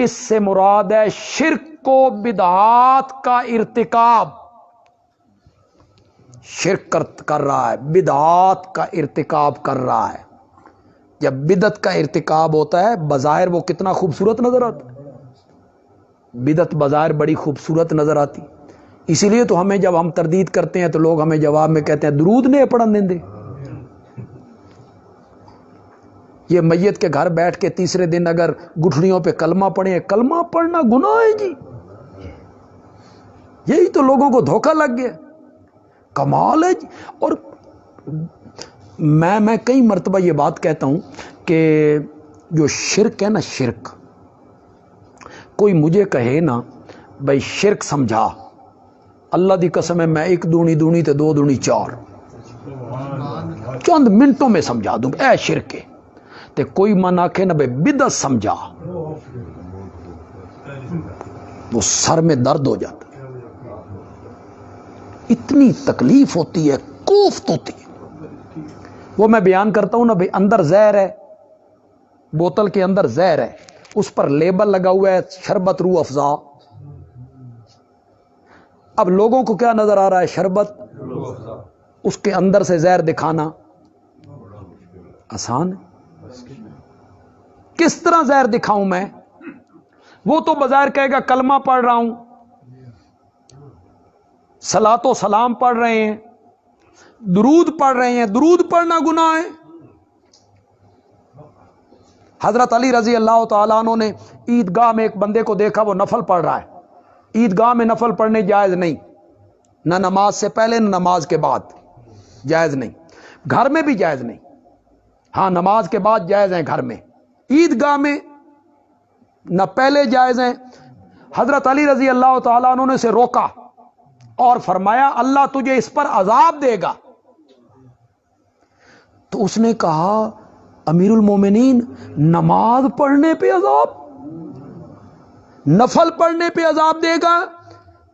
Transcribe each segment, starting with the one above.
اس سے مراد ہے شرک و بدعات کا ارتکاب. شرک کر رہا ہے، بدعات کا ارتکاب کر رہا ہے. جب بدعت کا ارتکاب ہوتا ہے بظاہر وہ کتنا خوبصورت نظر آتا ہے، بدعت بظاہر بڑی خوبصورت نظر آتی. اسی لیے تو ہمیں جب ہم تردید کرتے ہیں تو لوگ ہمیں جواب میں کہتے ہیں درود نہیں پڑھن دیں. یہ میت کے گھر بیٹھ کے تیسرے دن اگر گٹھڑیوں پہ کلمہ پڑھیں، کلمہ پڑھنا گناہ ہے جی. یہی تو لوگوں کو دھوکہ لگ گیا. کمال ہے جی. اور میں کئی مرتبہ یہ بات کہتا ہوں کہ جو شرک ہے نا، شرک، کوئی مجھے کہے نا بھائی شرک سمجھا، اللہ دی قسم ہے میں 1 دونی 2 تے 2 دونی 4 چند منٹوں میں سمجھا دوں اے شرک ہے. تے کوئی من آکھے نا بھائی بدعت سمجھا، وہ سر میں درد ہو جاتا، اتنی تکلیف ہوتی ہے، کوفت ہوتی ہے. وہ میں بیان کرتا ہوں نا بھائی اندر زہر ہے، بوتل کے اندر زہر ہے، اس پر لیبل لگا ہوا ہے شربت روح افزا. اب لوگوں کو کیا نظر آ رہا ہے؟ شربت. اس کے اندر سے زہر دکھانا آسان ہے. کس طرح زہر دکھاؤں میں؟ وہ تو بظاہر کہے گا کلمہ پڑھ رہا ہوں، صلاۃ و سلام پڑھ رہے ہیں، درود پڑھ رہے ہیں. درود پڑھنا گناہ ہے. حضرت علی رضی اللہ تعالیٰ عنہ نے عیدگاہ میں ایک بندے کو دیکھا وہ نفل پڑھ رہا ہے. عیدگاہ میں نفل پڑھنے جائز نہیں، نہ نماز سے پہلے نہ نماز کے بعد جائز نہیں، گھر میں بھی جائز نہیں. ہاں نماز کے بعد جائز ہیں گھر میں، عیدگاہ میں نہ پہلے جائز ہیں. حضرت علی رضی اللہ تعالیٰ عنہ نے اسے روکا اور فرمایا اللہ تجھے اس پر عذاب دے گا. تو اس نے کہا امیر المومنین نماز پڑھنے پہ عذاب، نفل پڑھنے پہ عذاب دے گا؟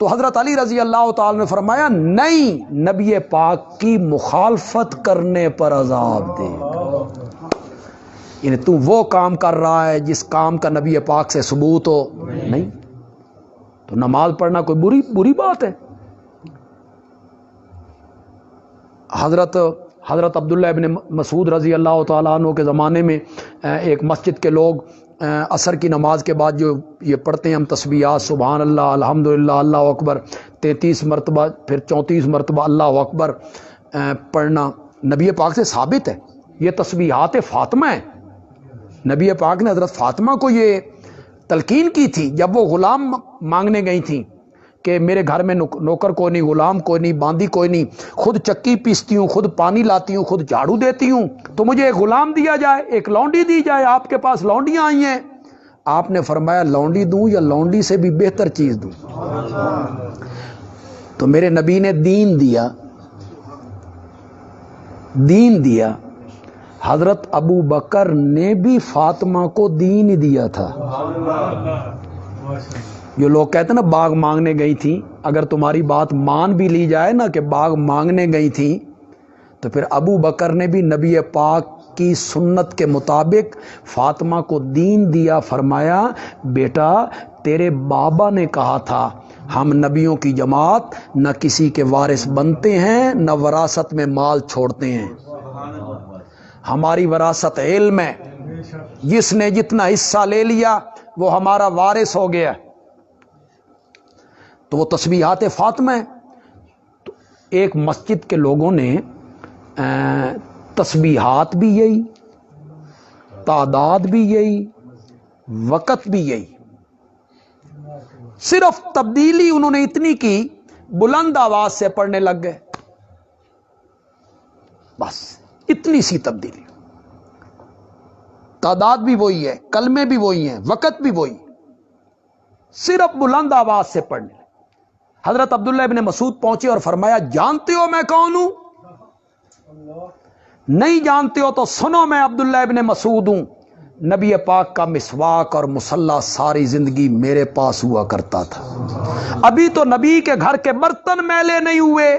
تو حضرت علی رضی اللہ تعالی نے فرمایا نہیں، نبی پاک کی مخالفت کرنے پر عذاب دے گا. یعنی تو وہ کام کر رہا ہے جس کام کا نبی پاک سے ثبوت ہو نہیں. تو نماز پڑھنا کوئی بری بات ہے؟ حضرت عبداللہ ابن مسعود رضی اللہ تعالیٰ عنہ کے زمانے میں ایک مسجد کے لوگ عصر کی نماز کے بعد جو یہ پڑھتے ہیں ہم تسبیحات، سبحان اللہ، الحمدللہ، اللہ اکبر 33 مرتبہ، پھر 34 مرتبہ اللہ اکبر پڑھنا نبی پاک سے ثابت ہے. یہ تسبیحات فاطمہ ہیں. نبی پاک نے حضرت فاطمہ کو یہ تلقین کی تھی جب وہ غلام مانگنے گئی تھیں کہ میرے گھر میں نوکر کوئی نہیں، غلام کوئی نہیں، باندی کوئی نہیں، خود چکی پیستی ہوں، خود پانی لاتی ہوں، خود جھاڑو دیتی ہوں، تو مجھے ایک غلام دیا جائے، ایک لونڈی دی جائے. آپ کے پاس لونڈیاں آئی ہیں. آپ نے فرمایا لونڈی دوں یا لونڈی سے بھی بہتر چیز دوں؟ تو میرے نبی نے دین دیا، دین دیا. حضرت ابو بکر نے بھی فاطمہ کو دین ہی دیا تھا. جو لوگ کہتے ہیں نا باغ مانگنے گئی تھی، اگر تمہاری بات مان بھی لی جائے نا کہ باغ مانگنے گئی تھی، تو پھر ابو بکر نے بھی نبی پاک کی سنت کے مطابق فاطمہ کو دین دیا. فرمایا بیٹا تیرے بابا نے کہا تھا ہم نبیوں کی جماعت نہ کسی کے وارث بنتے ہیں نہ وراثت میں مال چھوڑتے ہیں، ہماری وراثت علم ہے، جس نے جتنا حصہ لے لیا وہ ہمارا وارث ہو گیا. تو وہ تسبیحات فاطمہ ہے. تو ایک مسجد کے لوگوں نے تسبیحات بھی یہی، تعداد بھی یہی، وقت بھی یہی، صرف تبدیلی انہوں نے اتنی کی بلند آواز سے پڑھنے لگ گئے، بس اتنی سی تبدیلی. تعداد بھی وہی ہے، کلمے بھی وہی ہیں، وقت بھی وہی، صرف بلند آواز سے پڑھنے. حضرت عبداللہ ابن مسعود پہنچے اور فرمایا جانتے ہو میں کون ہوں؟ نہیں جانتے ہو تو سنو میں عبداللہ ابن مسعود ہوں. نبی پاک کا مسواک اور مصلی ساری زندگی میرے پاس ہوا کرتا تھا. ابھی تو نبی کے گھر کے برتن میلے نہیں ہوئے،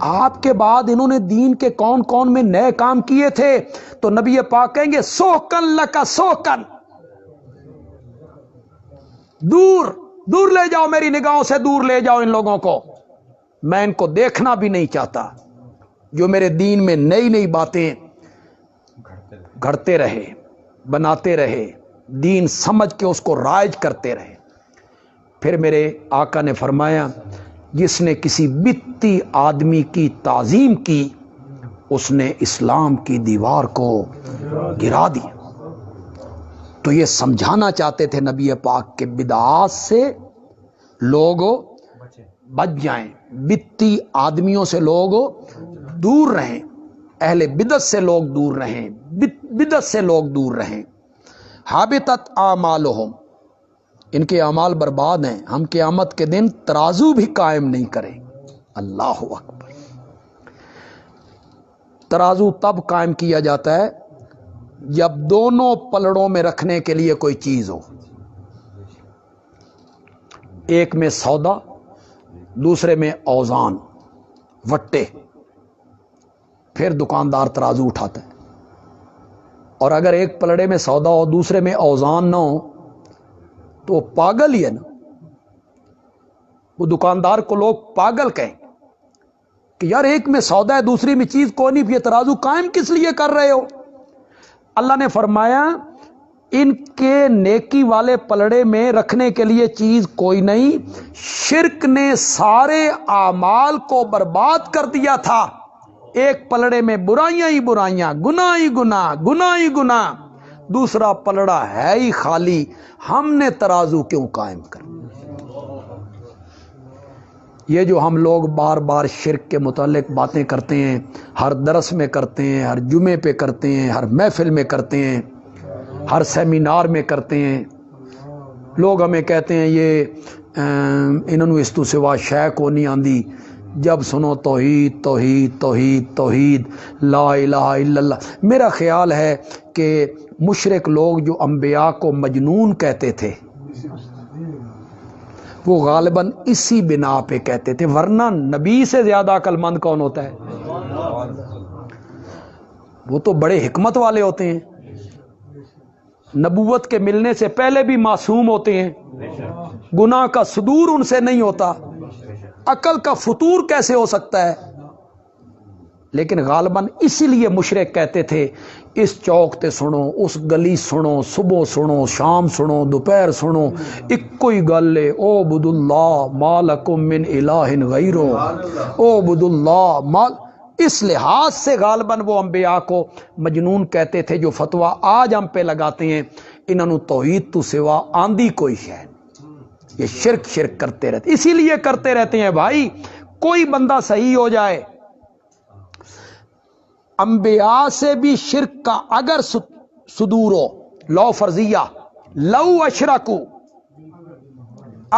آپ کے بعد انہوں نے دین کے کون کون میں نئے کام کیے تھے؟ تو نبی پاک کہیں گے سوکن لکا سوکن، دور دور لے جاؤ، میری نگاہوں سے دور لے جاؤ ان لوگوں کو، میں ان کو دیکھنا بھی نہیں چاہتا، جو میرے دین میں نئی نئی باتیں گھڑتے رہے، بناتے رہے، دین سمجھ کے اس کو رائج کرتے رہے۔ پھر میرے آقا نے فرمایا جس نے کسی بتی آدمی کی تعظیم کی اس نے اسلام کی دیوار کو گرا دیا۔ تو یہ سمجھانا چاہتے تھے نبی پاک کے بدعات سے لوگ بچ جائیں، بتی آدمیوں سے لوگ دور رہیں، اہل بدعت سے لوگ دور رہیں، بدعت سے لوگ دور رہیں۔ حابطت اعمالہم، ان کے اعمال برباد ہیں، ہم قیامت کے دن ترازو بھی قائم نہیں کریں۔ اللہ اکبر۔ ترازو تب قائم کیا جاتا ہے جب دونوں پلڑوں میں رکھنے کے لیے کوئی چیز ہو، ایک میں سودا، دوسرے میں اوزان، وٹے، پھر دکاندار ترازو اٹھاتا ہے۔ اور اگر ایک پلڑے میں سودا ہو دوسرے میں اوزان نہ ہو تو وہ پاگل ہی ہے نا، وہ دکاندار کو لوگ پاگل کہیں کہ یار ایک میں سودا ہے دوسری میں چیز کوئی نہیں، یہ ترازو قائم کس لیے کر رہے ہو؟ اللہ نے فرمایا ان کے نیکی والے پلڑے میں رکھنے کے لیے چیز کوئی نہیں، شرک نے سارے اعمال کو برباد کر دیا تھا، ایک پلڑے میں برائیاں ہی برائیاں، گناہ ہی گناہ، گناہ ہی گناہ، دوسرا پلڑا ہے ہی خالی، ہم نے ترازو کیوں قائم کر؟ یہ جو ہم لوگ بار بار شرک کے متعلق باتیں کرتے ہیں، ہر درس میں کرتے ہیں، ہر جمعے پہ کرتے ہیں، ہر محفل میں کرتے ہیں، ہر سیمینار میں کرتے ہیں، لوگ ہمیں کہتے ہیں یہ انہوں نے اس تو سوا شے کو نہیں آندی، جب سنو توحید توحید توحید توحید لا الہ الا اللہ۔ میرا خیال ہے کہ مشرک لوگ جو انبیاء کو مجنون کہتے تھے وہ غالباً اسی بنا پہ کہتے تھے، ورنہ نبی سے زیادہ عقل مند کون ہوتا ہے؟ وہ تو بڑے حکمت والے ہوتے ہیں، نبوت کے ملنے سے پہلے بھی معصوم ہوتے ہیں، گناہ کا صدور ان سے نہیں ہوتا، عقل کا فطور کیسے ہو سکتا ہے؟ لیکن غالباً اسی لیے مشرک کہتے تھے اس چوک تے سنو، اس گلی سنو، صبح سنو، شام سنو، دوپہر سنو، اکو ہی گل ہے، او عبد اللہ ما لکم من الہ غیرو، او عبد اللہ ما۔ اس لحاظ سے غالباً وہ انبیاء کو مجنون کہتے تھے، جو فتویٰ آج ہم پہ لگاتے ہیں انہوں نے توحید تو سوا آندھی کوئی شے، یہ شرک شرک کرتے رہتے، اسی لیے کرتے رہتے ہیں بھائی، کوئی بندہ صحیح ہو جائے، انبیاء سے بھی شرک کا اگر صدور ہو، لو فرضیہ، لو اشرکو،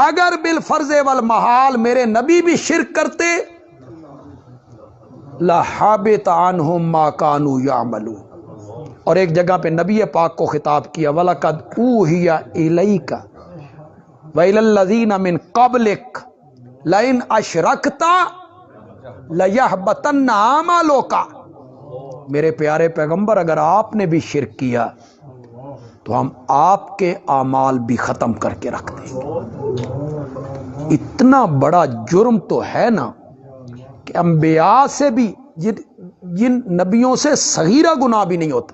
اگر بالفرض والمحال میرے نبی بھی شرک کرتے لَحَبِطَ عَنْهُمْ مَا كَانُوا يَعْمَلُونَ۔ اور ایک جگہ پہ نبی پاک کو خطاب کیا وَلَقَدْ أُوحِيَ إِلَيْكَ وَإِلَى الَّذِينَ مِن قَبْلِكَ لَئِنْ أَشْرَكْتَ لَيَحْبَطَنَّ عَمَلُكَ۔ میرے پیارے پیغمبر اگر آپ نے بھی شرک کیا تو ہم آپ کے اعمال بھی ختم کر کے رکھ دیں گے۔ اتنا بڑا جرم تو ہے نا کہ انبیاء سے بھی، جن نبیوں سے صغیرہ گناہ بھی نہیں ہوتا،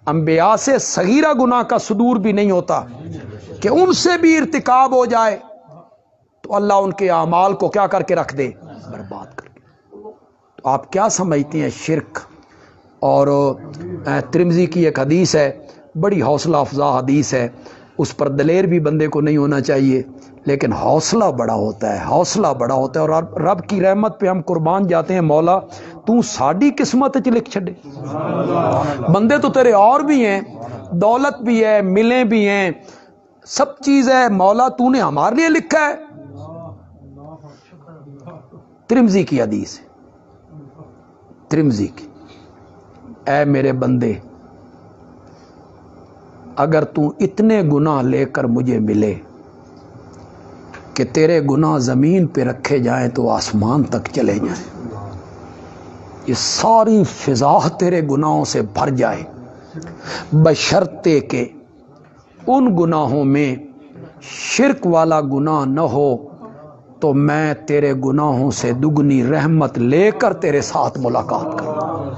انبیاء سے صغیرہ گناہ کا صدور بھی نہیں ہوتا، کہ ان سے بھی ارتکاب ہو جائے تو اللہ ان کے اعمال کو کیا کر کے رکھ دے؟ برباد کر کے۔ تو آپ کیا سمجھتے ہیں شرک؟ اور ترمذی کی ایک حدیث ہے، بڑی حوصلہ افزا حدیث ہے، اس پر دلیر بھی بندے کو نہیں ہونا چاہیے، لیکن حوصلہ بڑا ہوتا ہے، حوصلہ بڑا ہوتا ہے، اور رب کی رحمت پہ ہم قربان جاتے ہیں، مولا تو ساڈی قسمت چ لکھ چھڈے، بندے تو تیرے اور بھی ہیں، دولت بھی ہے، ملیں بھی ہیں، سب چیز ہے، مولا تو نے ہمارے لیے لکھا ہے۔ ترمذی کی حدیث ہے، ترمذی کی، اے میرے بندے اگر تو اتنے گناہ لے کر مجھے ملے کہ تیرے گناہ زمین پہ رکھے جائیں تو آسمان تک چلے جائیں، یہ ساری فضا تیرے گناہوں سے بھر جائے، بشرطے کہ ان گناہوں میں شرک والا گناہ نہ ہو، تو میں تیرے گناہوں سے دگنی رحمت لے کر تیرے ساتھ ملاقات کروں۔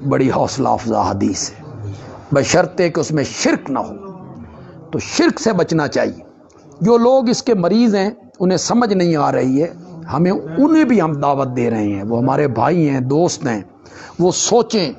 بڑی حوصلہ افزا حدیث ہے، بشرطے کہ اس میں شرک نہ ہو۔ تو شرک سے بچنا چاہیے۔ جو لوگ اس کے مریض ہیں انہیں سمجھ نہیں آ رہی ہے، ہمیں انہیں بھی ہم دعوت دے رہے ہیں، وہ ہمارے بھائی ہیں، دوست ہیں، وہ سوچیں